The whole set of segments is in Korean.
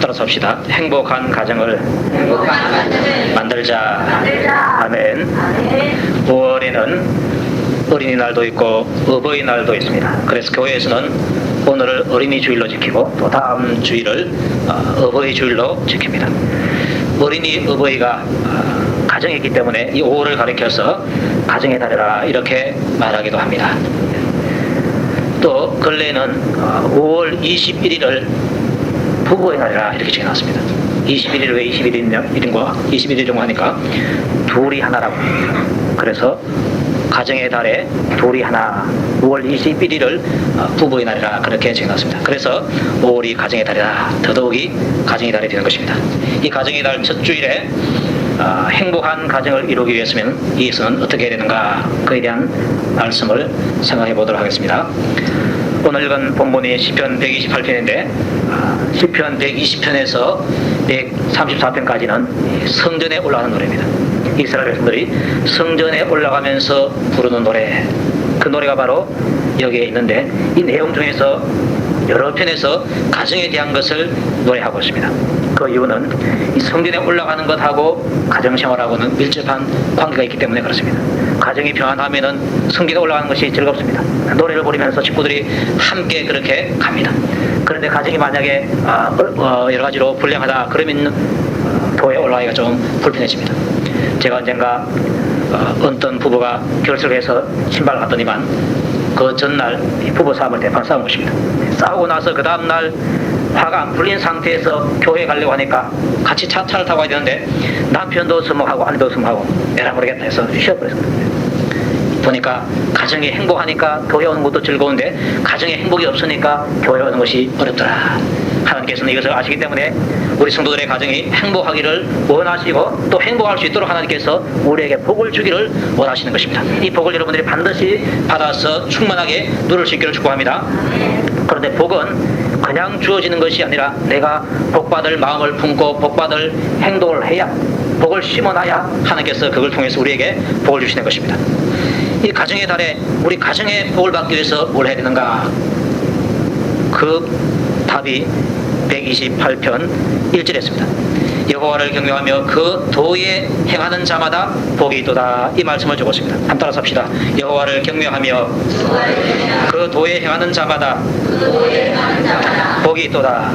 따라서 합시다. 행복한 가정을 만들자. 아멘. 5월에는 어린이날도 있고 어버이날도 있습니다. 그래서 교회에서는 오늘을 어린이 주일로 지키고 또 다음 주일을 어버이 주일로 지킵니다. 어린이 어버이가 가정이 있기 때문에 이 5월을 가리켜서 가정의 달이라 이렇게 말하기도 합니다. 또 근래에는 5월 21일을 부부의 날이라 이렇게 적어놨습니다. 21일 왜 21일인가 21일 정도 하니까 둘이 하나라고 합니다. 그래서 가정의 달에 둘이 하나 5월 21일을 부부의 날이라 그렇게 적어놨습니다. 그래서 5월이 가정의 달이라 더더욱이 가정의 달이 되는 것입니다. 이 가정의 달 첫 주일에 행복한 가정을 이루기 위해서는 어떻게 해야 되는가 그에 대한 말씀을 생각해 보도록 하겠습니다. 오늘 읽은 본문이 시편 128편인데 시편 120편에서 134편까지는 성전에 올라가는 노래입니다. 이스라엘 백성들이 성전에 올라가면서 부르는 노래, 그 노래가 바로 여기에 있는데 이 내용 중에서 여러 편에서 가정에 대한 것을 노래하고 있습니다. 그 이유는 이 성전에 올라가는 것하고 가정생활하고는 밀접한 관계가 있기 때문에 그렇습니다. 가정이 평안하면은 성전에 올라가는 것이 즐겁습니다. 노래를 부르면서 식구들이 함께 그렇게 갑니다. 그런데 가정이 만약에 여러 가지로 불량하다 그러면 교회에 올라가기가 좀 불편해집니다. 제가 언젠가 어떤 부부가 결석해서 신발을 갔더니만 그 전날 부부 싸움을 대판 싸운 것입니다. 싸우고 나서 그 다음날 화가 안 풀린 상태에서 교회에 가려고 하니까 같이 차를 타고 가야 되는데 남편도 서먹하고 아내도 서먹하고 에라 모르겠다 해서 쉬어버렸습니다. 보니까 가정이 행복하니까 교회 오는 것도 즐거운데 가정에 행복이 없으니까 교회 오는 것이 어렵더라. 하나님께서는 이것을 아시기 때문에 우리 성도들의 가정이 행복하기를 원하시고 또 행복할 수 있도록 하나님께서 우리에게 복을 주기를 원하시는 것입니다. 이 복을 여러분들이 반드시 받아서 충만하게 누릴 수 있기를 축복합니다. 그런데 복은 그냥 주어지는 것이 아니라 내가 복받을 마음을 품고 복받을 행동을 해야 복을 심어놔야 하나님께서 그걸 통해서 우리에게 복을 주시는 것입니다. 이 가정의 달에 우리 가정의 복을 받기 위해서 뭘 해야 되는가? 그 답이 128편 1절에 있습니다. 여호와를 경외하며 그 도에 행하는 자마다 복이 있도다. 이 말씀을 주고 있습니다. 한번 따라서 합시다. 여호와를 경외하며 그 도에 행하는 자마다 복이 있도다.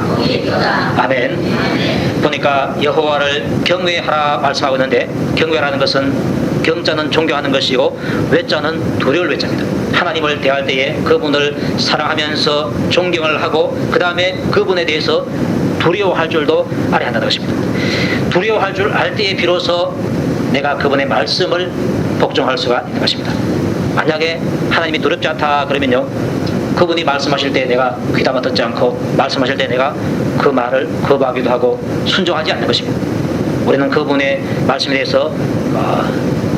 아멘. 보니까 여호와를 경외하라 말씀하고 있는데 경외라는 것은 경자는 존경하는 것이고 외자는 두려울 외자입니다. 하나님을 대할 때에 그분을 사랑하면서 존경을 하고 그 다음에 그분에 대해서 두려워할 줄도 알아야 한다는 것입니다. 두려워할 줄 알 때에 비로소 내가 그분의 말씀을 복종할 수가 있는 것입니다. 만약에 하나님이 두렵지 않다 그러면요 그분이 말씀하실 때 내가 귀담아 듣지 않고 말씀하실 때 내가 그 말을 거부하기도 하고 순종하지 않는 것입니다. 우리는 그분의 말씀에 대해서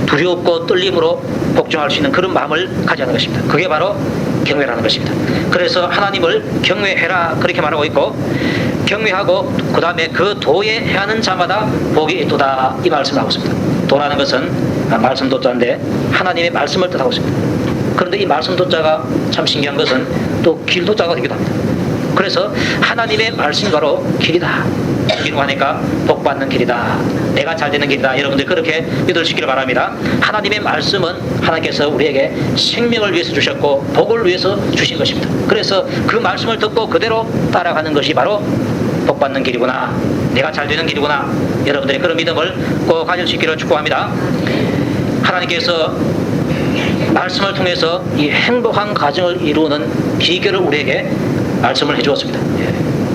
두렵고 떨림으로 복종할 수 있는 그런 마음을 가져야 하는 것입니다. 그게 바로 경외라는 것입니다. 그래서 하나님을 경외해라 그렇게 말하고 있고 경외하고 그 다음에 그 도에 행하는 자마다 복이 있도다 이 말씀을 하고 있습니다. 도라는 것은 말씀 도자인데 하나님의 말씀을 뜻하고 있습니다. 그런데 이 말씀 도자가 참 신기한 것은 또 길 도자가 되기도 합니다. 그래서 하나님의 말씀이 바로 길이다. 길이라고 하니까 복받는 길이다. 내가 잘 되는 길이다. 여러분들 그렇게 믿으시기를 바랍니다. 하나님의 말씀은 하나님께서 우리에게 생명을 위해서 주셨고 복을 위해서 주신 것입니다. 그래서 그 말씀을 듣고 그대로 따라가는 것이 바로 복받는 길이구나. 내가 잘 되는 길이구나. 여러분들의 그런 믿음을 꼭 가질 수 있기를 축복합니다. 하나님께서 말씀을 통해서 이 행복한 가정을 이루는 비결을 우리에게 말씀을 해주었습니다.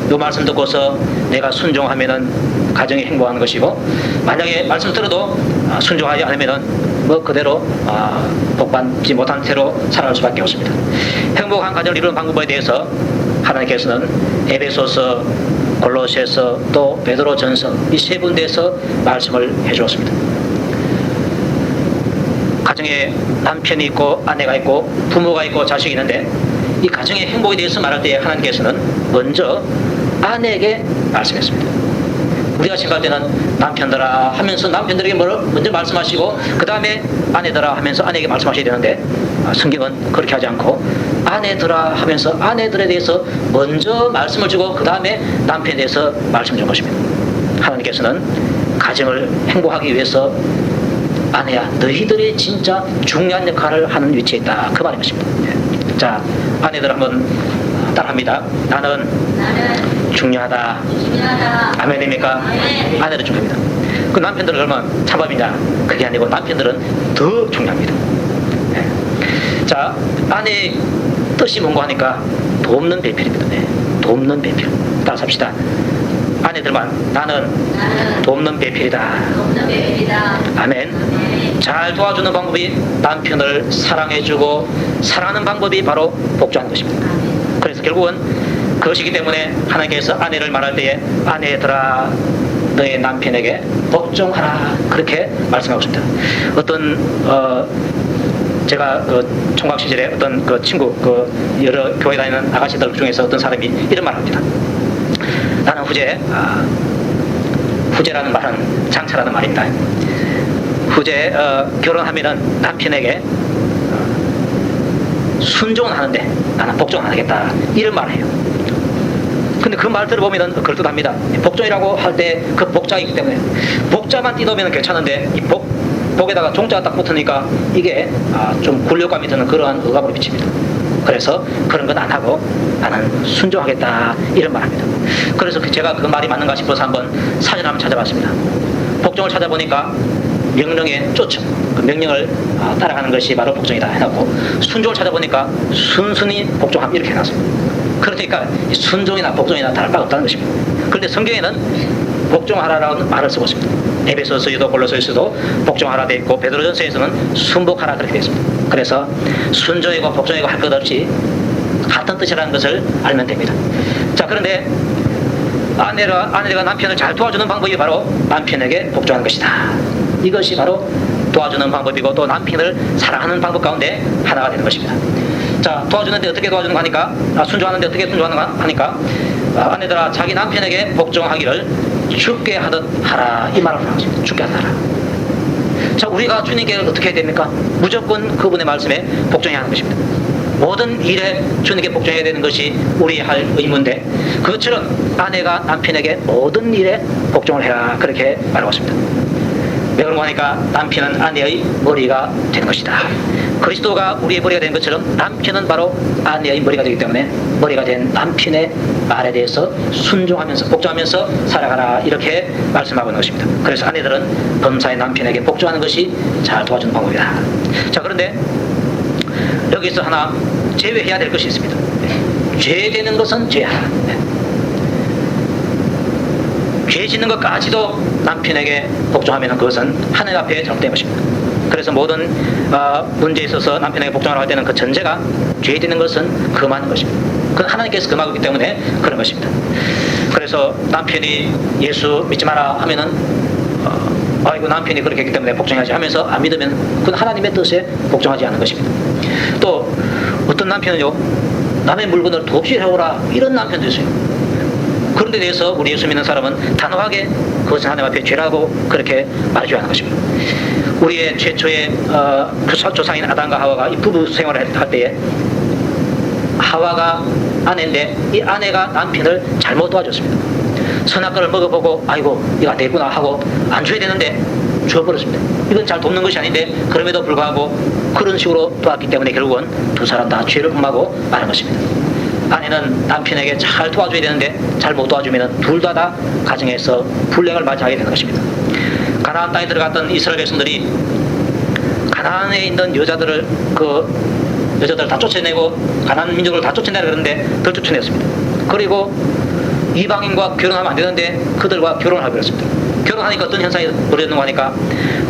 이 말씀 듣고서 내가 순종하면은 가정이 행복한 것이고 만약에 말씀 들어도 순종하지 않으면은 뭐 그대로 복받지 못한 채로 살아갈 수밖에 없습니다. 행복한 가정을 이루는 방법에 대해서 하나님께서는 에베소서, 골로새서 또 베드로전서 이 세 군데에서 말씀을 해주었습니다. 가정에 남편이 있고 아내가 있고 부모가 있고 자식이 있는데 이 가정의 행복에 대해서 말할 때 하나님께서는 먼저 아내에게 말씀했습니다. 우리가 생각할 때는 남편들아 하면서 남편들에게 먼저 말씀하시고 그 다음에 아내들아 하면서 아내에게 말씀하셔야 되는데 성경은 그렇게 하지 않고 아내들아 하면서 아내들에 대해서 먼저 말씀을 주고 그 다음에 남편에 대해서 말씀을 준 것입니다. 하나님께서는 가정을 행복하기 위해서 아내야 너희들이 진짜 중요한 역할을 하는 위치에 있다 그 말인 것입니다. 자, 아내들 한번 따라합니다. 나는 중요하다. 아멘입니까? 아내는 중요합니다. 그 남편들은 얼마나 찬밥이냐? 그게 아니고 남편들은 더 중요합니다. 자, 아내의 뜻이 뭔가 하니까 돕는 배필입니다. 돕는 배필. 따라서 합시다. 아내들만 나는 돕는 배필이다. 아멘. 잘 도와주는 방법이 남편을 사랑해주고 사랑하는 방법이 바로 복종하는 것입니다. 그래서 결국은 그것이기 때문에 하나님께서 아내를 말할 때에 아내들아 너의 남편에게 복종하라 그렇게 말씀하고 있습니다. 어떤 제가 그 총각 시절에 어떤 그 친구 그 여러 교회 다니는 아가씨들 중에서 어떤 사람이 이런 말을 합니다. 나는 후제라는 말은 장차라는 말입니다. 후제 결혼하면은 남편에게 순종은 하는데 나는 복종 안 하겠다 이런 말을 해요. 근데 그 말 들어보면은 그럴듯합니다. 복종이라고 할 때 그 복자이기 때문에 복자만 띄우면 괜찮은데 이 복에다가 종자가 딱 붙으니까 이게 좀 굴욕감이 드는 그러한 억압으로 비칩니다. 그래서 그런 건 안 하고 나는 순종하겠다 이런 말합니다. 그래서 제가 그 말이 맞는가 싶어서 한번 사전을 한번 찾아봤습니다. 복종을 찾아보니까 명령의 초점, 그 명령을 따라가는 것이 바로 복종이다 해놓고 순종을 찾아보니까 순순히 복종함 이렇게 해놨습니다. 그러니까 순종이나 복종이나 다를 바가 없다는 것입니다. 그런데 성경에는 복종하라라는 말을 쓰고 있습니다. 에베소서에도 골로새서에도 복종하라 되어 있고 베드로전서에서는 순복하라 그렇게 되어 있습니다. 그래서 순종이고 복종이고 할 것 없이 같은 뜻이라는 것을 알면 됩니다. 자, 그런데 아내가 남편을 잘 도와주는 방법이 바로 남편에게 복종하는 것이다. 이것이 바로 도와주는 방법이고 또 남편을 사랑하는 방법 가운데 하나가 되는 것입니다. 자, 도와주는데 어떻게 도와주는가 하니까 순종하는데 어떻게 순종하는가 하니까 아내들아 자기 남편에게 복종하기를 죽게 하듯 하라 이 말을 하는 것입니다. 죽게 하라. 자, 우리가 주님께 어떻게 해야 됩니까? 무조건 그분의 말씀에 복종해야 하는 것입니다. 모든 일에 주님께 복종해야 되는 것이 우리 할 의무인데 그것처럼 아내가 남편에게 모든 일에 복종을 해라 그렇게 말하고 있습니다. 왜 그런가 하니까 남편은 아내의 머리가 되는 것이다. 그리스도가 우리의 머리가 된 것처럼 남편은 바로 아내의 머리가 되기 때문에 머리가 된 남편의 말에 대해서 순종하면서 복종하면서 살아가라 이렇게 말씀하고 있는 것입니다. 그래서 아내들은 범사의 남편에게 복종하는 것이 잘 도와주는 방법이다. 자, 그런데 여기서 하나 제외해야 될 것이 있습니다. 죄되는 것은 죄하라. 죄 짓는 것까지도 남편에게 복종하면 그것은 하늘 앞에 잘못된 것입니다. 그래서 모든 문제에 있어서 남편에게 복종하라고 할 때는 그 전제가 죄 짓는 것은 금하는 것입니다. 그건 하나님께서 금하기 때문에 그런 것입니다. 그래서 남편이 예수 믿지 마라 하면은 아이고 남편이 그렇게 했기 때문에 복종하지 하면서 안 믿으면 그건 하나님의 뜻에 복종하지 않는 것입니다. 또 어떤 남편은요 남의 물건을 도없이 해오라 이런 남편도 있어요. 그런 데 대해서 우리 예수 믿는 사람은 단호하게 그것은 하나님 앞에 죄라고 그렇게 말해줘야 하는 것입니다. 우리의 최초의 조상인 아담과 하와가 이 부부 생활을 할 때에 하와가 아내인데 이 아내가 남편을 잘못 도와줬습니다. 선악과를 먹어보고 아이고 이거 안 되겠구나 하고 안 줘야 되는데 줘버렸습니다. 이건 잘 돕는 것이 아닌데 그럼에도 불구하고 그런 식으로 도왔기 때문에 결국은 두 사람 다 죄를 범하고 마는 것입니다. 아내는 남편에게 잘 도와줘야 되는데 잘 못 도와주면 둘 다 가정에서 불행을 맞이하게 되는 것입니다. 가나안 땅에 들어갔던 이스라엘 백성들이 가나안에 있는 여자들을 다 쫓아내고 가나안 민족을 다 쫓아내려 그러는데 덜 쫓아냈습니다. 그리고 이방인과 결혼하면 안 되는데 그들과 결혼을 하게 됐습니다. 결혼하니까 어떤 현상이 벌어졌는가 하니까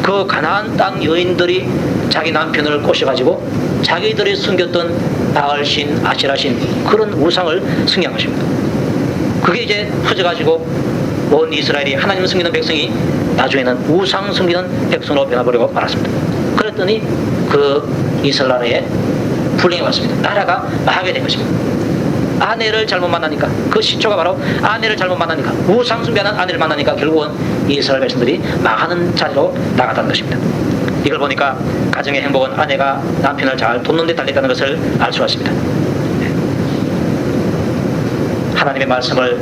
그 가나안 땅 여인들이 자기 남편을 꼬셔가지고 자기들이 숨겼던 바알신, 아시라신 그런 우상을 승계한 것입니다. 그게 이제 퍼져가지고 온 이스라엘이 하나님을 섬기는 백성이 나중에는 우상 섬기는 백성으로 변화버리고 말았습니다. 그랬더니 그 이스라엘 나라에 불행이 왔습니다. 나라가 망하게 된 것입니다. 아내를 잘못 만나니까 그 시초가 바로 아내를 잘못 만나니까 우상 숭배하는 아내를 만나니까 결국은 이스라엘 백성들이 망하는 자리로 나갔다는 것입니다. 이걸 보니까 가정의 행복은 아내가 남편을 잘 돕는 데 달렸다는 것을 알 수가 있습니다. 하나님의 말씀을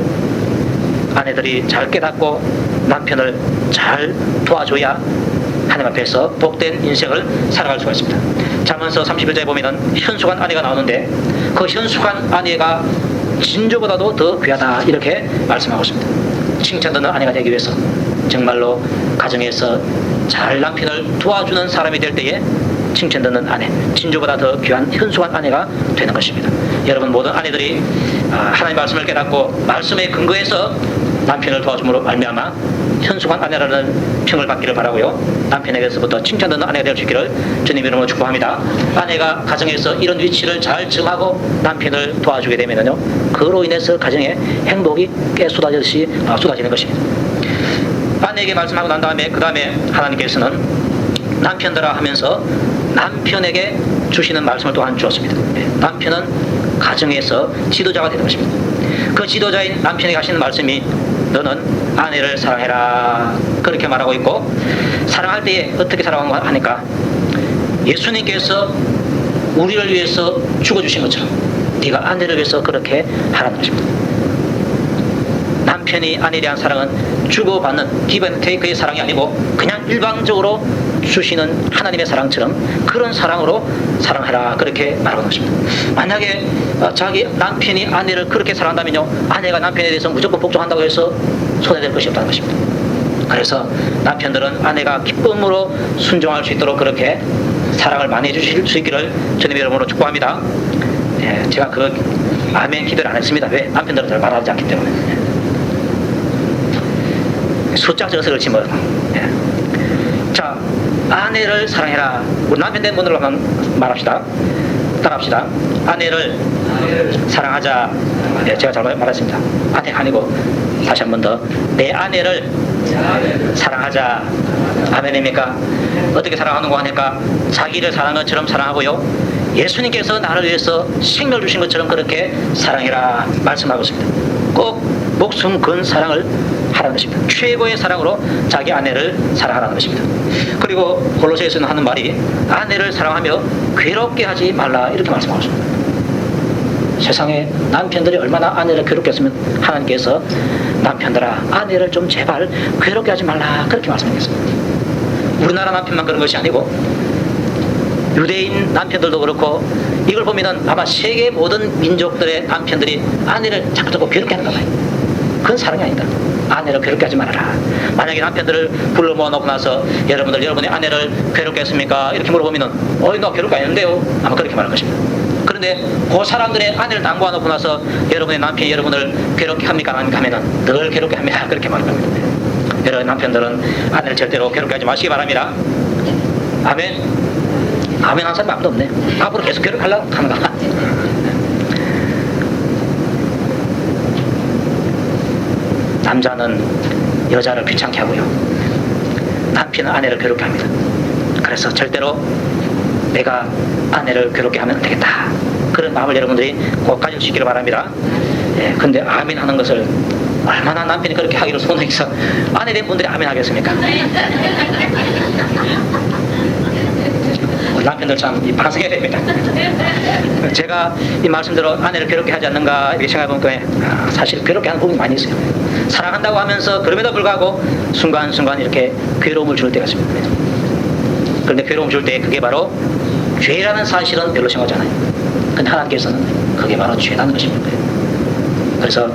아내들이 잘 깨닫고 남편을 잘 도와줘야 하나님 앞에서 복된 인생을 살아갈 수가 있습니다. 잠언서 31장에 보면은 현숙한 아내가 나오는데 그 현숙한 아내가 진주보다도 더 귀하다 이렇게 말씀하고 있습니다. 칭찬 듣는 아내가 되기 위해서 정말로 가정에서 잘 남편을 도와주는 사람이 될 때에 칭찬 듣는 아내, 진주보다 더 귀한 현숙한 아내가 되는 것입니다. 여러분 모든 아내들이 하나님의 말씀을 깨닫고 말씀에 근거해서 남편을 도와줌으로 말미암아 현숙한 아내라는 평을 받기를 바라고요. 남편에게서부터 칭찬 듣는 아내가 될 수 있기를 주님 이름으로 축복합니다. 아내가 가정에서 이런 위치를 잘 점하고 남편을 도와주게 되면요, 그로 인해서 가정에 행복이 꽤 쏟아지는 것입니다. 아내에게 말씀하고 난 다음에 그 다음에 하나님께서는 남편들아 하면서 남편에게 주시는 말씀을 또한 주었습니다. 남편은 가정에서 지도자가 되는 것입니다. 그 지도자인 남편에게 하시는 말씀이 너는 아내를 사랑해라 그렇게 말하고 있고, 사랑할 때에 어떻게 사랑하는가 하니까 예수님께서 우리를 위해서 죽어주신 것처럼 네가 아내를 위해서 그렇게 하라는 것입니다. 남편이 아내에 대한 사랑은 주고받는 기브 앤 테이크의 사랑이 아니고 그냥 일방적으로 주시는 하나님의 사랑처럼 그런 사랑으로 사랑하라 그렇게 말하는 것입니다. 만약에 자기 남편이 아내를 그렇게 사랑한다면요, 아내가 남편에 대해서 무조건 복종한다고 해서 손해될 것이 없다는 것입니다. 그래서 남편들은 아내가 기쁨으로 순종할 수 있도록 그렇게 사랑을 많이 해주실 수 있기를 주님의 이름으로 축복합니다. 제가 그 아멘 기도를 안 했습니다. 왜? 남편들은 잘 말하지 않기 때문에. 숫자 적어서 그렇지 뭐. 자, 아내를 사랑해라. 우리 남편 된 분들로 한번 말합시다. 따라합시다. 아내를 사랑하자. 제가 잘못 말했습니다. 아내 아니고 다시 한 번 더. 내 아내를 사랑하자. 아멘입니까? 어떻게 사랑하는가 하니까 자기를 사랑한 것처럼 사랑하고요, 예수님께서 나를 위해서 생명을 주신 것처럼 그렇게 사랑해라 말씀하고 있습니다. 꼭 목숨 건 사랑을 하라는 것입니다. 최고의 사랑으로 자기 아내를 사랑하라는 것입니다. 그리고 골로새에서는 하는 말이 아내를 사랑하며 괴롭게 하지 말라 이렇게 말씀하고 있습니다. 세상에 남편들이 얼마나 아내를 괴롭게 했으면 하나님께서 남편들아 아내를 좀 제발 괴롭게 하지 말라 그렇게 말씀하셨습니다. 우리나라 남편만 그런 것이 아니고 유대인 남편들도 그렇고, 이걸 보면은 아마 세계 모든 민족들의 남편들이 아내를 자꾸 괴롭게 하는가 봐요. 그건 사랑이 아니다. 아내를 괴롭게 하지 말아라. 만약에 남편들을 불러 모아놓고 나서 여러분이 아내를 괴롭게 했습니까? 이렇게 물어보면은 나 괴롭게 안 했는데요. 아마 그렇게 말할 것입니다. 그런데 그 사람들의 아내를 담궈놓고 나서 여러분의 남편이 여러분을 괴롭게 합니까? 아닙니까? 하면은 늘 괴롭게 합니다. 그렇게 말할 겁니다. 여러분 남편들은 아내를 절대로 괴롭게 하지 마시기 바랍니다. 아멘. 아멘 한 사람 아무도 없네. 앞으로 계속 괴롭하려고 하는가 봐. 남자는 여자를 귀찮게 하고요, 남편은 아내를 괴롭게 합니다. 그래서 절대로 내가 아내를 괴롭게 하면 안 되겠다, 그런 마음을 여러분들이 꼭 가질 수 있기를 바랍니다. 근데 아멘 하는 것을 얼마나 남편이 그렇게 하기로 손해서 아내 된 분들이 아멘 하겠습니까? 우리 남편들 참 반성해야 됩니다. 제가 이 말씀대로 아내를 괴롭게 하지 않는가 이렇게 생각해보니까 사실 괴롭게 하는 부분이 많이 있어요. 사랑한다고 하면서 그럼에도 불구하고 순간순간 이렇게 괴로움을 줄 때가 있습니다. 그런데 괴로움 줄 때 그게 바로 죄라는 사실은 별로 생각하지 않아요. 근데 하나님께서는 그게 바로 죄라는 것입니다. 그래서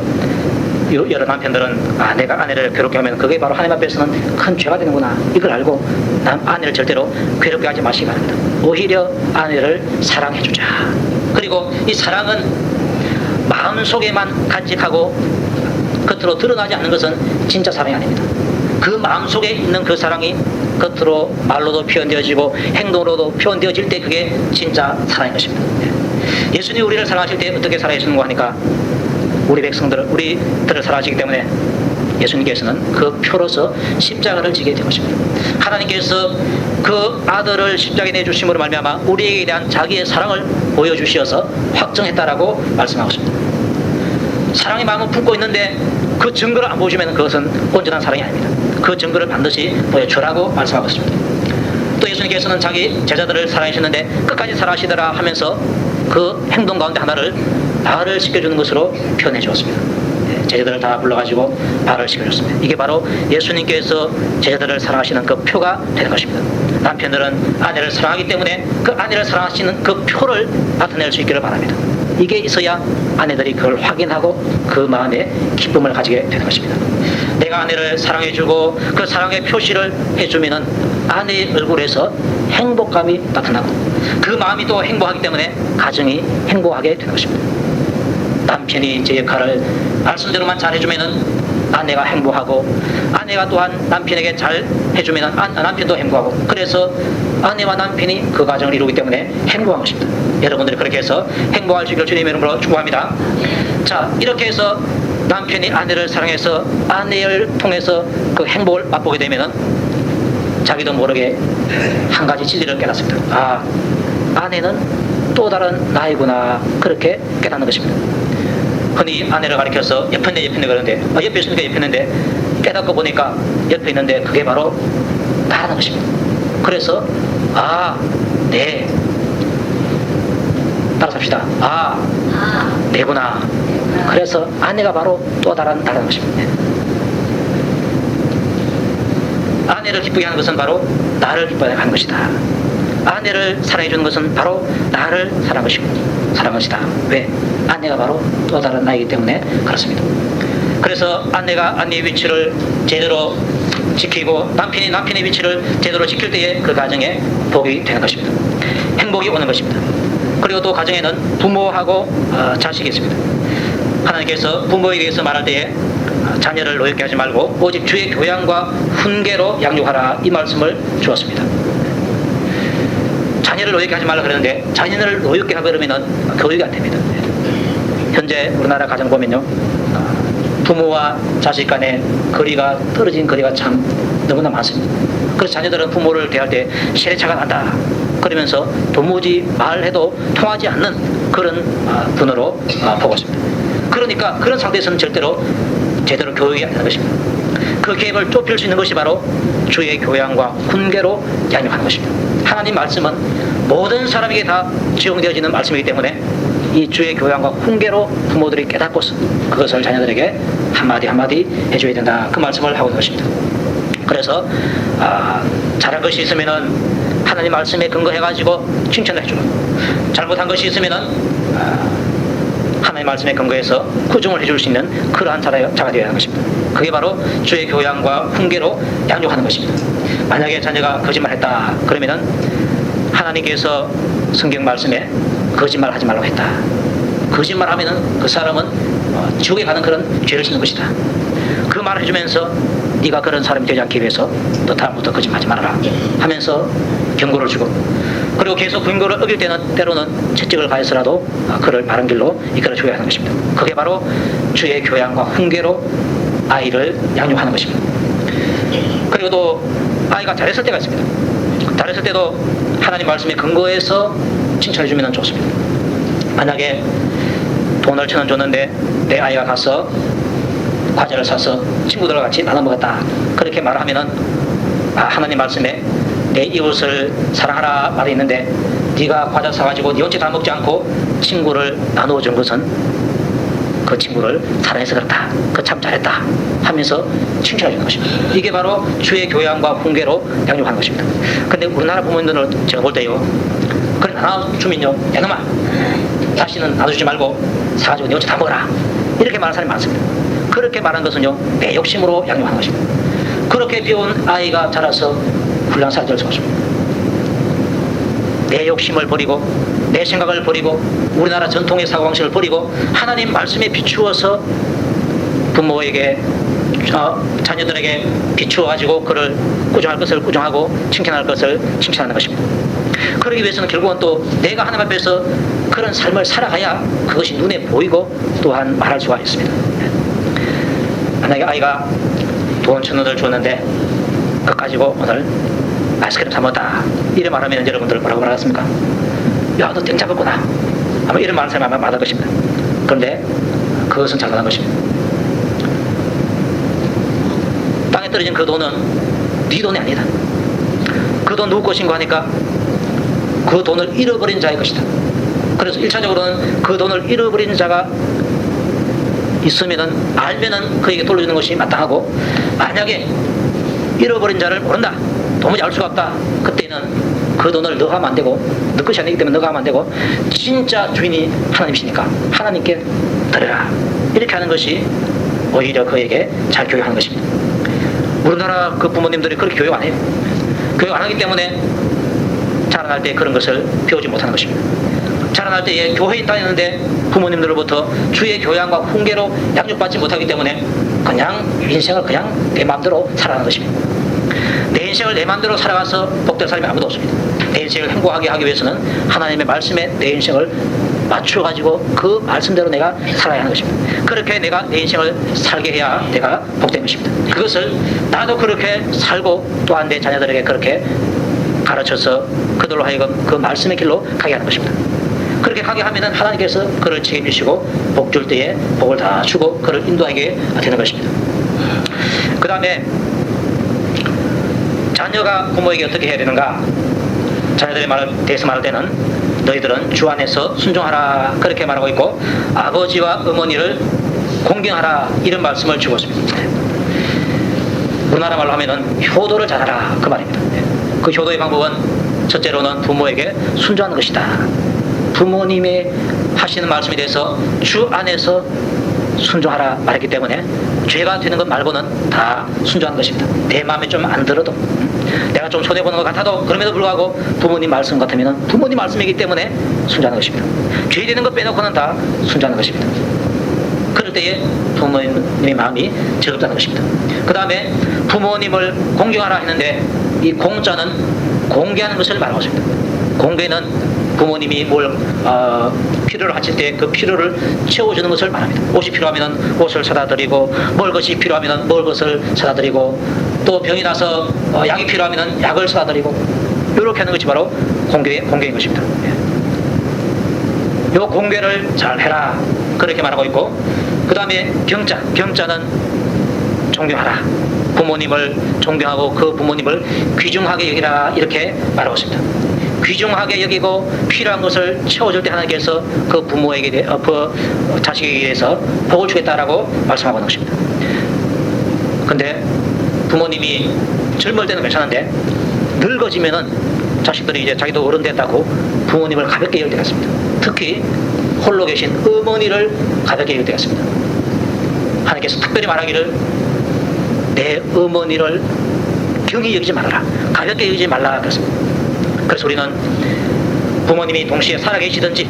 여러 남편들은 내가 아내를 괴롭게 하면 그게 바로 하나님 앞에서는 큰 죄가 되는구나, 이걸 알고 아내를 절대로 괴롭게 하지 마시기 바랍니다. 오히려 아내를 사랑해주자. 그리고 이 사랑은 마음속에만 간직하고 겉으로 드러나지 않는 것은 진짜 사랑이 아닙니다. 그 마음속에 있는 그 사랑이 겉으로 말로도 표현되어지고 행동으로도 표현되어질 때 그게 진짜 사랑인 것입니다. 예수님이 우리를 사랑하실 때 어떻게 사랑하시는가 하니까 우리 백성들을, 우리들을 사랑하시기 때문에 예수님께서는 그 표로서 십자가를 지게 된 것입니다. 하나님께서 그 아들을 십자가에 내주심으로 말미암아 우리에게 대한 자기의 사랑을 보여주시어서 확정했다라고 말씀하고 있습니다. 사랑의 마음은 품고 있는데 그 증거를 안 보여주면 그것은 온전한 사랑이 아닙니다. 그 증거를 반드시 보여주라고 말씀하고 있습니다. 또 예수님께서는 자기 제자들을 사랑하셨는데 끝까지 사랑하시더라 하면서 그 행동 가운데 하나를 나를 지켜주는 것으로 표현해 주었습니다. 제자들을 다 불러가지고 발을 씻겨줬습니다. 이게 바로 예수님께서 제자들을 사랑하시는 그 표가 되는 것입니다. 남편들은 아내를 사랑하기 때문에 그 아내를 사랑하시는 그 표를 나타낼 수 있기를 바랍니다. 이게 있어야 아내들이 그걸 확인하고 그 마음에 기쁨을 가지게 되는 것입니다. 내가 아내를 사랑해주고 그 사랑의 표시를 해주면은 아내의 얼굴에서 행복감이 나타나고 그 마음이 또 행복하기 때문에 가정이 행복하게 되는 것입니다. 남편이 제 역할을 말씀대로만 잘해주면은 아내가 행복하고 아내가 또한 남편에게 잘 해주면 남편도 행복하고 그래서 아내와 남편이 그 가정을 이루기 때문에 행복한 것입니다. 여러분들이 그렇게 해서 행복할 수 있기를 주님의 이름으로 축복합니다. 자, 이렇게 해서 남편이 아내를 사랑해서 아내를 통해서 그 행복을 맛보게 되면은 자기도 모르게 한 가지 진리를 깨닫습니다. 아, 아내는 또 다른 나이구나 그렇게 깨닫는 것입니다. 흔히 아내를 가리켜서 옆에 그러는데 옆에 있으니까 옆에 있는데 깨닫고 보니까 옆에 있는데 그게 바로 나라는 것입니다. 그래서 네 따라서 합시다. 내구나. 그래서 아내가 바로 또 다른 나라는 것입니다. 아내를 기쁘게 하는 것은 바로 나를 기쁘게 하는 것이다. 아내를 사랑해 주는 것은 바로 나를 사랑한 것이다. 왜? 아내가 바로 또 다른 나이기 때문에 그렇습니다. 그래서 아내가 아내의 위치를 제대로 지키고 남편이 남편의 위치를 제대로 지킬 때에 그 가정에 복이 되는 것입니다. 행복이 오는 것입니다. 그리고 또 가정에는 부모하고 자식이 있습니다. 하나님께서 부모에게 대해서 말할 때에 자녀를 노엽게 하지 말고 오직 주의 교양과 훈계로 양육하라 이 말씀을 주었습니다. 자녀를 노엽게 하지 말라 그러는데 자녀를 노엽게 하고 그러면 교육이 안 됩니다. 현재 우리나라 가정 보면요, 부모와 자식 간의 거리가 떨어진 거리가 참 너무나 많습니다. 그래서 자녀들은 부모를 대할 때 세례차가 난다 그러면서 도무지 말해도 통하지 않는 그런 분으로 보고 있습니다. 그러니까 그런 상태에서는 절대로 제대로 교육이 안 되는 것입니다. 그 계획을 좁힐 수 있는 것이 바로 주의 교양과 훈계로 양육하는 것입니다. 하나님 말씀은 모든 사람에게 다 적용되어지는 말씀이기 때문에 이 주의 교양과 훈계로 부모들이 깨닫고서 그것을 자녀들에게 한마디 한마디 해줘야 된다 그 말씀을 하고 있는 것입니다. 그래서 잘한 것이 있으면은 하나님 말씀에 근거해가지고 칭찬을 해주고 잘못한 것이 있으면은 하나님 말씀에 근거해서 구정을 해줄 수 있는 그러한 자가 되어야 하는 것입니다. 그게 바로 주의 교양과 훈계로 양육하는 것입니다. 만약에 자녀가 거짓말했다 그러면은 하나님께서 성경 말씀에 거짓말 하지 말라고 했다. 거짓말하면은 그 사람은 지옥에 가는 그런 죄를 짓는 것이다. 그 말을 해주면서 네가 그런 사람이 되지 않기 위해서 너 다음부터 거짓말하지 말아라 하면서 경고를 주고 그리고 계속 경고를 어길 때는 때로는 채찍을 가해서라도 그를 바른 길로 이끌어 줘야 하는 것입니다. 그게 바로 주의 교양과 훈계로 아이를 양육하는 것입니다. 그리고 또 아이가 잘했을 때가 있습니다. 잘했을 때도 하나님 말씀에 근거해서 칭찬해 주면 좋습니다. 만약에 돈을 1,000원 줬는데 내 아이가 가서 과자를 사서 친구들과 같이 나눠 먹었다 그렇게 말하면은 하나님 말씀에 내 이웃을 사랑하라 말이 있는데 네가 과자 사가지고 네 혼자 다 먹지 않고 친구를 나누어 준 것은 그 친구를 사랑해서 그렇다. 그 참 잘했다 하면서 칭찬해 주는 것입니다. 이게 바로 주의 교양과 훈계로 양육하는 것입니다. 그런데 우리나라 부모님들을 제가 볼 때요, 그래 나눠주면요, 내놈아 다시는 나눠주지 말고 사가지고 네 혼자 다 먹어라 이렇게 말하는 사람이 많습니다. 그렇게 말한 것은요, 내 욕심으로 양육하는 것입니다. 그렇게 배운 아이가 자라서 훌륭한 사람이 될 수 없습니다. 내 욕심을 버리고 내 생각을 버리고 우리나라 전통의 사고방식을 버리고 하나님 말씀에 비추어서 부모에게 자녀들에게 비추어가지고 그를 꾸정할 것을 꾸정하고 칭찬할 것을 칭찬하는 것입니다. 그러기 위해서는 결국은 또 내가 하나님 앞에서 그런 삶을 살아가야 그것이 눈에 보이고 또한 말할 수가 있습니다. 만약에 아이가 돈 1,000원을 줬는데 그거 가지고 오늘 아이스크림 사 먹었다 이래 말하면 여러분들 뭐라고 말하겠습니까? 야, 너 땡 잡았구나 아마 이런 말하는 사람이 아마 많을 것입니다. 그런데 그것은 잘못한 것입니다. 땅에 떨어진 그 돈은 네 돈이 아니다. 그 돈 누구 것인가 하니까 그 돈을 잃어버린 자의 것이다. 그래서 1차적으로는 그 돈을 잃어버린 자가 있으면은 알면은 그에게 돌려주는 것이 마땅하고, 만약에 잃어버린 자를 모른다, 도무지 알 수가 없다, 그때는 그 돈을 너가 하면 안 되고, 너 것이 아니기 때문에 너가 하면 안 되고, 진짜 주인이 하나님이시니까 하나님께 드려라, 이렇게 하는 것이 오히려 그에게 잘 교육하는 것입니다. 우리나라 그 부모님들이 그렇게 교육 안 해요. 교육 안 하기 때문에 자라날 때 그런 것을 배우지 못하는 것입니다. 자라날 때에 교회에 다니는데 부모님들로부터 주의 교양과 훈계로 양육받지 못하기 때문에 그냥 인생을 그냥 내 마음대로 살아가는 것입니다. 내 인생을 내 마음대로 살아가서 복될 사람이 아무도 없습니다. 내 인생을 행복하게 하기 위해서는 하나님의 말씀에 내 인생을 맞춰가지고 그 말씀대로 내가 살아야 하는 것입니다. 그렇게 내가 내 인생을 살게 해야 내가 복된 것입니다. 그것을 나도 그렇게 살고 또한 내 자녀들에게 그렇게 가르쳐서 그들로 하여금 그 말씀의 길로 가게 하는 것입니다. 그렇게 가게 하면은 하나님께서 그를 책임지시고 복 줄 때에 복을 다 주고 그를 인도하게 되는 것입니다. 그 다음에 자녀가 부모에게 어떻게 해야 되는가? 자녀들의 말을 대해서 말할 때는 너희들은 주 안에서 순종하라, 그렇게 말하고 있고, 아버지와 어머니를 공경하라, 이런 말씀을 주고 있습니다. 우리나라 말로 하면은 효도를 잘하라, 그 말입니다. 그 효도의 방법은 첫째로는 부모에게 순종하는 것이다. 부모님이 하시는 말씀에 대해서 주 안에서 순종하라 말했기 때문에 죄가 되는 것 말고는 다 순종하는 것입니다. 내 마음에 좀 안 들어도, 내가 좀 손해보는 것 같아도 그럼에도 불구하고 부모님 말씀 같으면 부모님 말씀이기 때문에 순종하는 것입니다. 죄 되는 것 빼놓고는 다 순종하는 것입니다. 그럴 때에 부모님의 마음이 즐겁다는 것입니다. 그 다음에 부모님을 공경하라 했는데 이 공자는 공개하는 것을 말하고 있습니다. 공개는 부모님이 뭘 필요를 하실 때 그 필요를 채워주는 것을 말합니다. 옷이 필요하면 옷을 사다 드리고, 먹을 것이 필요하면 먹을 것을 사다 드리고, 또 병이 나서 약이 필요하면 약을 사다 드리고, 이렇게 하는 것이 바로 공개인 것입니다. 이 공개를 잘 해라, 그렇게 말하고 있고, 그 다음에 경자는 존경하라, 부모님을 존경하고 그 부모님을 귀중하게 여기라, 이렇게 말하고 있습니다. 귀중하게 여기고 필요한 것을 채워줄 때 하나님께서 그 부모에게 그 자식에게 대해서 복을 주겠다라고 말씀하고 있는 것입니다. 근데 부모님이 젊을 때는 괜찮은데 늙어지면은 자식들이 이제 자기도 어른 됐다고 부모님을 가볍게 여길 때가 있습니다. 특히 홀로 계신 어머니를 가볍게 여길 때가 있습니다. 하나님께서 특별히 말하기를 내 어머니를 경히 여기지 말아라, 가볍게 여기지 말라 그랬습니다. 그래서 우리는 부모님이 동시에 살아계시든지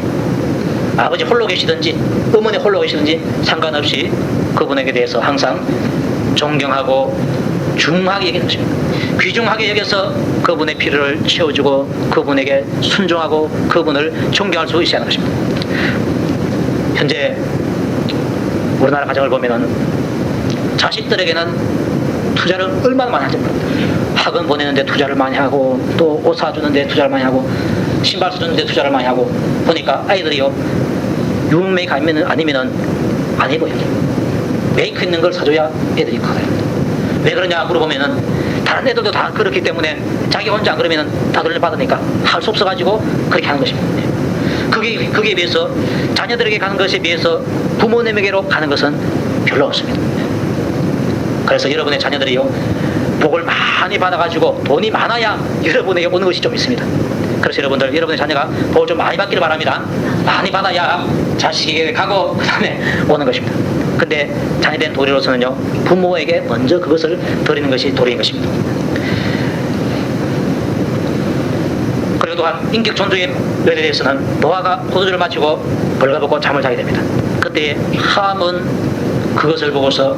아버지 홀로 계시든지 어머니 홀로 계시든지 상관없이 그분에게 대해서 항상 존경하고 중하게 여기는 것입니다. 귀중하게 여겨서 그분의 필요를 채워주고 그분에게 순종하고 그분을 존경할 수 있어야 하는 것입니다. 현재 우리나라 가정을 보면은 자식들에게는 투자를 얼마나 많이 하죠. 학원 보내는데 투자를 많이 하고, 또 옷 사주는데 투자를 많이 하고, 신발 사주는데 투자를 많이 하고, 보니까 아이들이요, 유메이크 아니면은 안 입어요. 메이크 있는 걸 사줘야 애들이 커요. 왜 그러냐 물어보면은 다른 애들도 다 그렇기 때문에 자기 혼자 안 그러면은 다 돌려받으니까 할 수 없어가지고 그렇게 하는 것입니다. 그게 비해서 자녀들에게 가는 것에 비해서 부모님에게로 가는 것은 별로 없습니다. 그래서 여러분의 자녀들이요, 복을 많이 받아가지고 돈이 많아야 여러분에게 오는 것이 좀 있습니다. 그래서 여러분의 자녀가 복을 좀 많이 받기를 바랍니다. 많이 받아야 자식에게 가고 그 다음에 오는 것입니다. 근데 자녀된 도리로서는요, 부모에게 먼저 그것을 드리는 것이 도리인 것입니다. 그리고 또한 인격 존중의 면에 대해서는 노아가 포도주를 마시고 벌거벗고 잠을 자게 됩니다. 그때 함은 그것을 보고서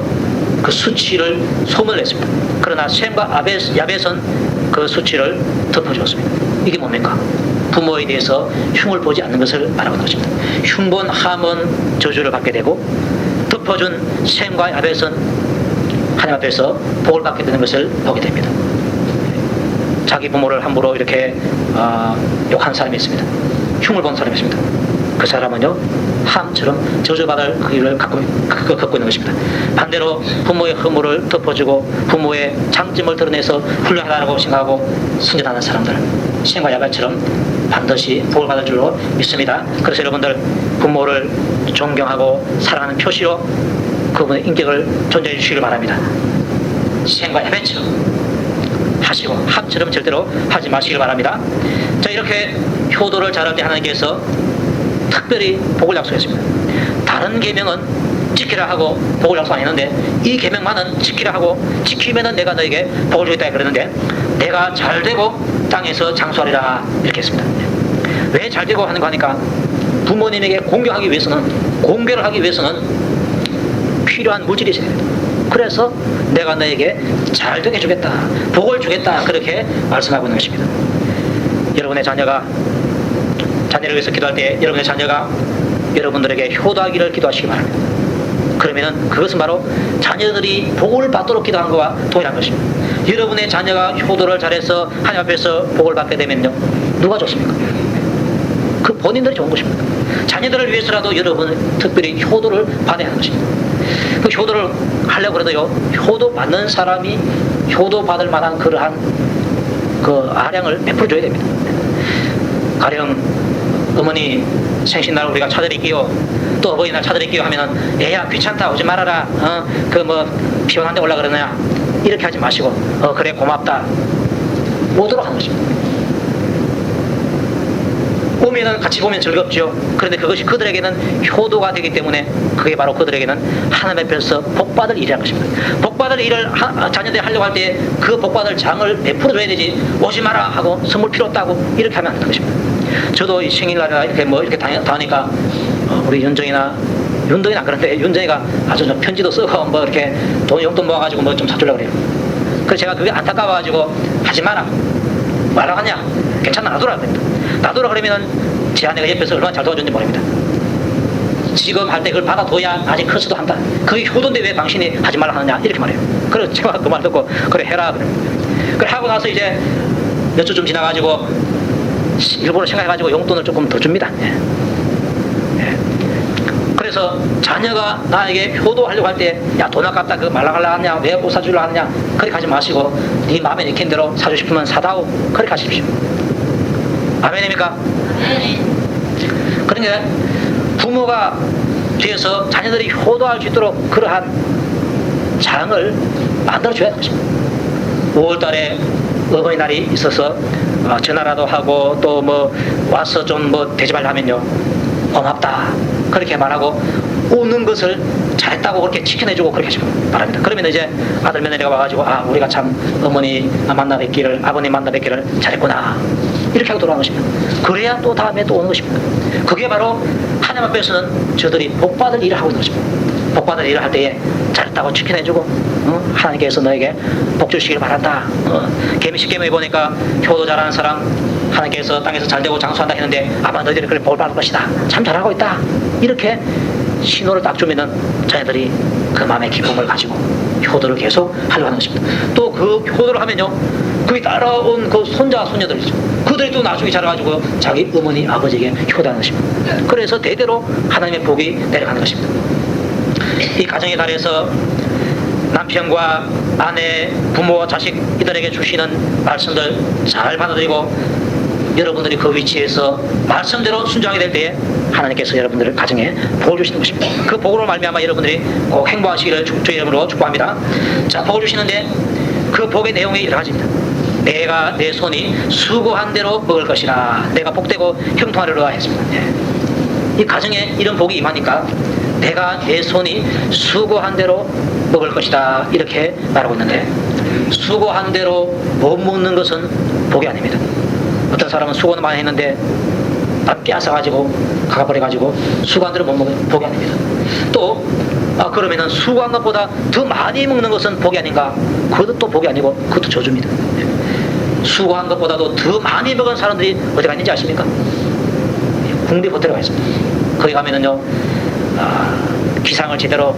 그 수치를 소문냈습니다. 그러나 셈과 야벳은 그 수치를 덮어주었습니다. 이게 뭡니까? 부모에 대해서 흉을 보지 않는 것을 말하는 것입니다. 흉본 함은 저주를 받게 되고, 덮어준 셈과 야벳은 하나님 앞에서 복을 받게 되는 것을 보게 됩니다. 자기 부모를 함부로 이렇게 욕한 사람이 있습니다. 흉을 본 사람이 있습니다. 그 사람은요 함처럼 저주받을 그 일을 걷고 있는 것입니다. 반대로 부모의 허물을 덮어주고 부모의 장점을 드러내서 훌륭하다고 생각하고 승진하는 사람들, 신과 야벨처럼 반드시 복을 받을 줄로 믿습니다. 그래서 여러분들 부모를 존경하고 사랑하는 표시로 그분의 인격을 존재해 주시길 바랍니다. 신과 야벨처럼 하시고 함처럼 절대로 하지 마시길 바랍니다. 자, 이렇게 효도를 잘할 때 하나님께서 특별히 복을 약속했습니다. 다른 계명은 지키라 하고 복을 약속 안 했는데 이 계명만은 지키라 하고 지키면은 내가 너에게 복을 주겠다 그러는데 내가 잘되고 땅에서 장수하리라 이렇게 했습니다. 왜 잘되고 하는 거 하니까 부모님에게 공경을 하기 위해서는 필요한 물질이 있어야 됩니다. 그래서 내가 너에게 잘되게 주겠다, 복을 주겠다 그렇게 말씀하고 있는 것입니다. 여러분의 자녀를 위해서 기도할 때 여러분의 자녀가 여러분들에게 효도하기를 기도하시기 바랍니다. 그러면은 그것은 바로 자녀들이 복을 받도록 기도한 것과 동일한 것입니다. 여러분의 자녀가 효도를 잘해서 하나님 앞에서 복을 받게 되면요 누가 좋습니까? 그 본인들이 좋은 것입니다. 자녀들을 위해서라도 여러분은 특별히 효도를 받아야 하는 것입니다. 그 효도를 하려고 해도요 효도 받는 사람이 효도 받을 만한 그러한 그 아량을 베풀어 줘야 됩니다. 가령 어머니 생신날 우리가 차드릴게요, 또 어버이날 차드릴게요 하면은 애야 귀찮다 오지 말아라, 그 뭐 피곤한데 올라 그러느냐 이렇게 하지 마시고 그래 고맙다 오도록 하는 것입니다. 오면은 같이 보면 즐겁죠. 그런데 그것이 그들에게는 효도가 되기 때문에 그게 바로 그들에게는 하나님 앞에서 복받을 일이라는 것입니다. 복받을 일을 자녀들이 하려고 할 때 그 복받을 장을 베풀어 줘야 되지 오지 마라 하고 선물 필요 없다고 이렇게 하면 안 되는 것입니다. 저도 이 생일날이나 이렇게 다니까 우리 윤정이나 그런데 윤정이가 아주 좀 편지도 쓰고 뭐 이렇게 용돈 모아가지고 뭐 좀 사주려고 그래요. 그래서 제가 그게 안타까워가지고 하지 마라, 말라 하냐, 괜찮아 놔두라 그럽니다. 놔두라 그러면은 제 아내가 옆에서 얼마나 잘 도와줬는지 모릅니다. 지금 할 때 그걸 받아둬야 아직 클수도 한다. 그게 효도인데 왜 당신이 하지 말라 하느냐 이렇게 말해요. 그래서 제가 그 말 듣고 그래 해라 그럽니다. 그래 하고 나서 이제 몇 주 좀 지나가지고 일부러 생각해가지고 용돈을 조금 더 줍니다. 그래서 자녀가 나에게 효도하려고 할 때 야 돈 아깝다 그거 말라갈라 하냐, 왜 못 사주려 하느냐 그렇게 하지 마시고 네 마음에 익힌 대로 사주고 싶으면 사다오 그렇게 하십시오. 아멘입니까? 그러니까 부모가 뒤에서 자녀들이 효도할 수 있도록 그러한 장을 만들어줘야 하는 것입니다. 5월달에 어버이날이 있어서 전화라도 하고 또 뭐 와서 좀 뭐 대접을 하면요 고맙다 그렇게 말하고 오는 것을 잘했다고 그렇게 지켜내주고 그렇게 하시기 바랍니다. 그러면 이제 아들 며느리가 와가지고 우리가 참 어머니 만나 뵙기를, 아버님 만나 뵙기를 잘했구나 이렇게 하고 돌아오는 것입니다. 그래야 또 다음에 또 오는 것입니다. 그게 바로 하나님 앞에서는 저들이 복받을 일을 하고 있는 것입니다. 복받을 일을 할 때에 잘했다고 지켜내주고 하나님께서 너에게 복 주시길 바란다. 계명에 보니까 효도 잘하는 사람 하나님께서 땅에서 잘되고 장수한다 했는데 아마 너희들이 그걸 복을 받을 것이다, 참 잘하고 있다 이렇게 신호를 딱 주면은 자녀들이 그 마음의 기쁨을 가지고 효도를 계속 하려고 하는 것입니다. 또 그 효도를 하면요 그게 따라온 그 손자 손녀들 그들이 또 나중에 자라가지고 자기 어머니 아버지에게 효도하는 것입니다. 그래서 대대로 하나님의 복이 내려가는 것입니다. 이 가정의 달에서 남편과 아내, 부모, 자식 이들에게 주시는 말씀들 잘 받아들이고 여러분들이 그 위치에서 말씀대로 순종하게 될 때에 하나님께서 여러분들을 가정에 복을 주시는 것입니다. 그 복으로 말미암아 여러분들이 꼭 행복하시기를 주의 이름으로 축복합니다. 자, 복을 주시는데 그 복의 내용이 여러 가지입니다. 내가 내 손이 수고한 대로 먹을 것이라, 내가 복되고 형통하리라 했습니다. 이 가정에 이런 복이 임하니까 내가 내 손이 수고한 대로 먹을 것이다 이렇게 말하고 있는데 수고한 대로 못 먹는 것은 복이 아닙니다. 어떤 사람은 수고는 많이 했는데 다 빼앗아가지고 가버려가지고 수고한 대로 못 먹는 복이 아닙니다. 또 그러면은 수고한 것보다 더 많이 먹는 것은 복이 아닌가? 그것도 또 복이 아니고 그것도 저주입니다. 수고한 것보다도 더 많이 먹은 사람들이 어디 갔는지 아십니까? 궁디 호텔에 가 있습니다. 거기 가면은요 기상을 제대로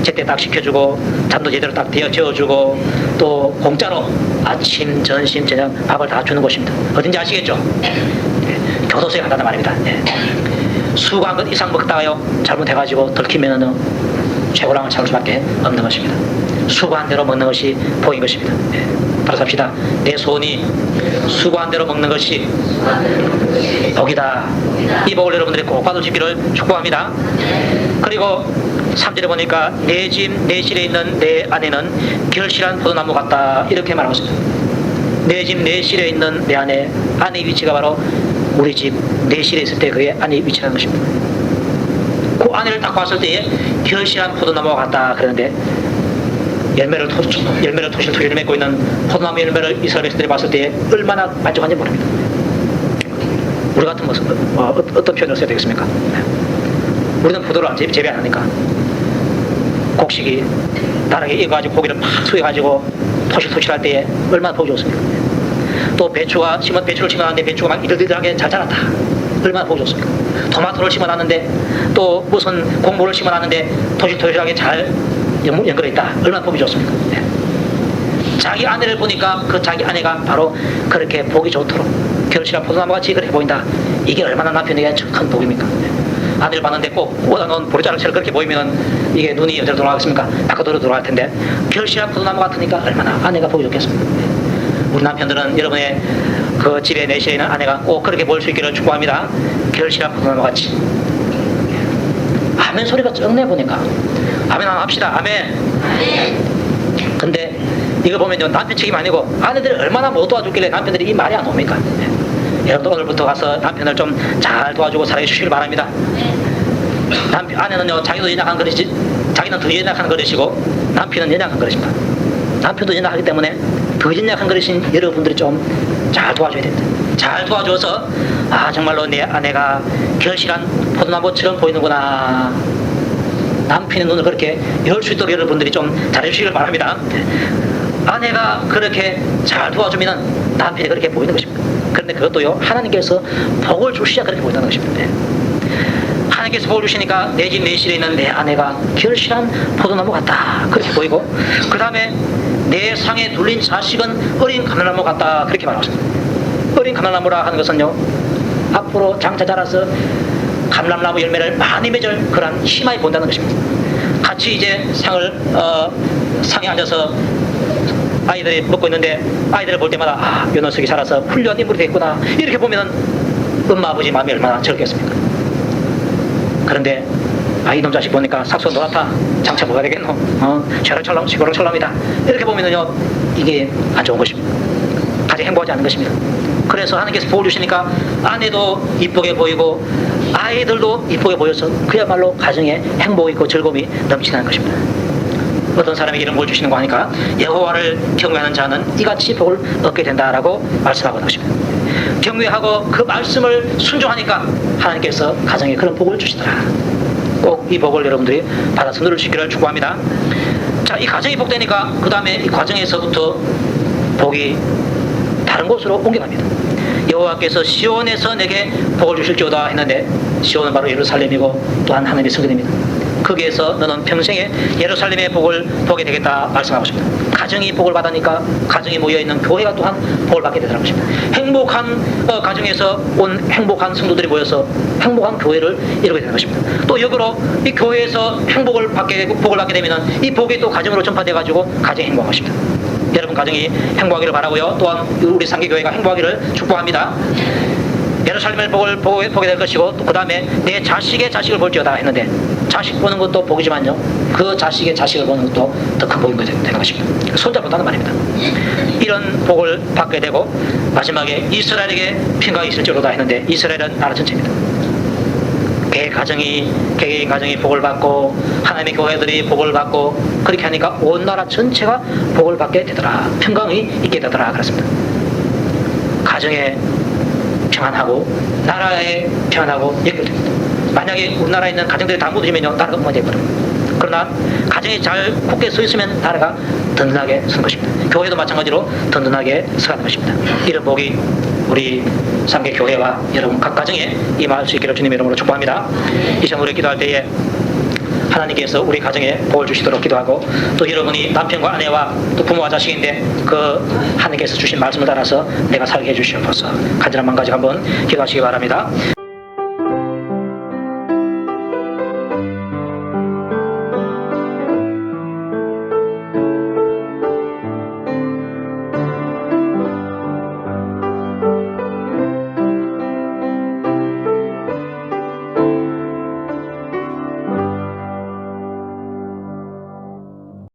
제때 딱 시켜주고 잠도 제대로 딱 재워주고 또 공짜로 아침, 점심, 저녁 밥을 다 주는 곳입니다. 어딘지 아시겠죠? 교도소에 간다는 말입니다. 수고한 것 이상 먹다가요 잘못해가지고 들키면은 최고랑을 잡을 수밖에 없는 것입니다. 수고한 대로 먹는 것이 복인 것입니다. 바로 삽시다. 내 손이 수고한 대로 먹는 것이 복이다. 이 복을 여러분들이 꼭 받으시기를 축복합니다. 그리고 3절에 보니까 내 집 내실에 있는 내 아내는 결실한 포도나무 같다, 이렇게 말하고 있습니다. 내 집 내실에 있는 내 아내의 위치가 바로 우리 집 내실에 있을 때 그게 아내의 위치라는 것입니다. 그 아내를 딱 봤을 때에 결실한 포도나무가 같다 그러는데, 열매를 토실토실 맺고 있는 포도나무 열매를 이스라엘 백성들이 봤을 때 얼마나 만족한지 모릅니다. 우리 같은 모습, 어떤 표현을 써야 되겠습니까? 우리는 포도를 재배 안 하니까 곡식이 다르게 익어가지고 고기를 막 수해가지고 토실토실할 때에 얼마나 보기 좋습니까? 또 배추를 심어놨는데 배추가 막 이들들하게 잘 자랐다, 얼마나 보기 좋습니까? 토마토를 심어놨는데 또 무슨 곡물을 심어놨는데 토실토실하게 잘 연결해 있다, 얼마나 보기 좋습니까? 네. 자기 아내를 보니까 그 자기 아내가 바로 그렇게 보기 좋도록 결실한 포도나무같이 그렇게 보인다. 이게 얼마나 남편에게 큰 복입니까? 네. 아내를 봤는데 꼭 오다놓은 보리자루처럼 그렇게 보이면 이게 눈이 어디로 돌아가겠습니까? 바깥으로 돌아갈 텐데 결실한 포도나무 같으니까 얼마나 아내가 보기 좋겠습니까? 네. 우리 남편들은 여러분의 그 집에 내시에 있는 아내가 꼭 그렇게 보일 수 있기를 축복합니다. 결실한 포도나무 같이. 아멘 소리가 쩍 내보니까 아멘 한번 합시다. 아멘. 근데 이거 보면요, 남편 책임 아니고 아내들이 얼마나 못 도와줬길래 남편들이 이 말이 안 옵니까? 여러분도 오늘부터 가서 남편을 좀 잘 도와주고 사랑해 주시길 바랍니다. 아내는요, 자기도 연약한 그릇이, 자기는 더 연약한 그릇이고 남편은 연약한 그릇입니다. 남편도 연약하기 때문에 더 연약한 그릇인 여러분들이 좀 잘 도와줘야 됩니다. 잘 도와줘서 정말로 내 아내가 결실한 포도나무처럼 보이는구나, 남편의 눈을 그렇게 열 수 있도록 여러분들이 좀 잘해주시길 바랍니다. 아내가 그렇게 잘 도와주면 남편이 그렇게 보이는 것입니다. 그런데 그것도요, 하나님께서 복을 주시야 그렇게 보인다는 것입니다. 하나님께서 복을 주시니까 내 집 내실에 있는 내 아내가 결실한 포도나무 같다, 그렇게 보이고, 그 다음에 내 상에 둘린 자식은 어린 감람나무 같다, 그렇게 말하고 있습니다. 어린 감람나무라 하는 것은요, 앞으로 장차 자라서 감람나무 열매를 많이 맺을 그런 희망이 본다는 것입니다. 같이 이제 상에 앉아서 아이들이 먹고 있는데 아이들을 볼 때마다 이 녀석이 자라서 훌륭한 인물이 됐구나, 이렇게 보면 엄마 아버지 마음이 얼마나 즐겁겠습니까? 그런데 이놈 자식 보니까 삭소 노랗다, 장차 뭐가 되겠노? 시골철럼이다, 이렇게 보면은요, 이게 안 좋은 것입니다. 가장 행복하지 않은 것입니다. 그래서 하나님께서 복을 주시니까 아내도 이쁘게 보이고 아이들도 이쁘게 보여서 그야말로 가정에 행복이 있고 즐거움이 넘치는 것입니다. 어떤 사람에게 이런 복을 주시는 거 하니까 여호와를 경외하는 자는 이같이 복을 얻게 된다라고 말씀하고 있습니다. 경외하고 그 말씀을 순종하니까 하나님께서 가정에 그런 복을 주시더라. 꼭 이 복을 여러분들이 받아서 누릴 수 있기를 축복합니다. 자, 이 가정이 복되니까 그 다음에 이 과정에서부터 복이 다른 곳으로 옮겨갑니다. 여호와께서 시온에서 내게 복을 주실지어다 했는데, 시온은 바로 예루살렘이고 또한 하나님의 성전입니다. 거기에서 너는 평생에 예루살렘의 복을 보게 되겠다 말씀하고 있습니다. 가정이 복을 받으니까 가정이 모여있는 교회가 또한 복을 받게 되더라는 것입니다. 행복한 가정에서 온 행복한 성도들이 모여서 행복한 교회를 이루게 되는 것입니다. 또 역으로 이 교회에서 복을 받게 되면 이 복이 또 가정으로 전파돼 가지고 가정이 행복한 것입니다. 여러분 가정이 행복하기를 바라고요, 또한 우리 상계교회가 행복하기를 축복합니다. 예루살렘의 복을 보게 될 것이고, 또 그 다음에 내 자식의 자식을 볼지어다 했는데, 자식 보는 것도 복이지만요, 그 자식의 자식을 보는 것도 더 큰 복인 되는 것입니다. 손자보다는 말입니다. 이런 복을 받게 되고 마지막에 이스라엘에게 평강이 있을지로다 했는데, 이스라엘은 나라 전체입니다. 개개인 가정이 복을 받고 하나님의 교회들이 복을 받고, 그렇게 하니까 온 나라 전체가 복을 받게 되더라, 평강이 있게 되더라 그렇습니다. 가정에 평안하고 나라에 평안하고 연결됩니다. 만약에 우리나라에 있는 가정들이 다 무너지면요, 나라가 무너져버립니다. 그러나 가정이 잘 굳게 서 있으면 나라가 든든하게 선 것입니다. 교회도 마찬가지로 든든하게 서가는 것입니다. 이런 복이 우리 상계교회와 여러분 각 가정에 임할 수 있기를 주님의 이름으로 축복합니다. 이 시간 우리 기도할 때에 하나님께서 우리 가정에 복을 주시도록 기도하고, 또 여러분이 남편과 아내와 또 부모와 자식인데 그 하나님께서 주신 말씀을 따라서 내가 살게 해주시옵소서 간절한 마음 가지고 한번 기도하시기 바랍니다.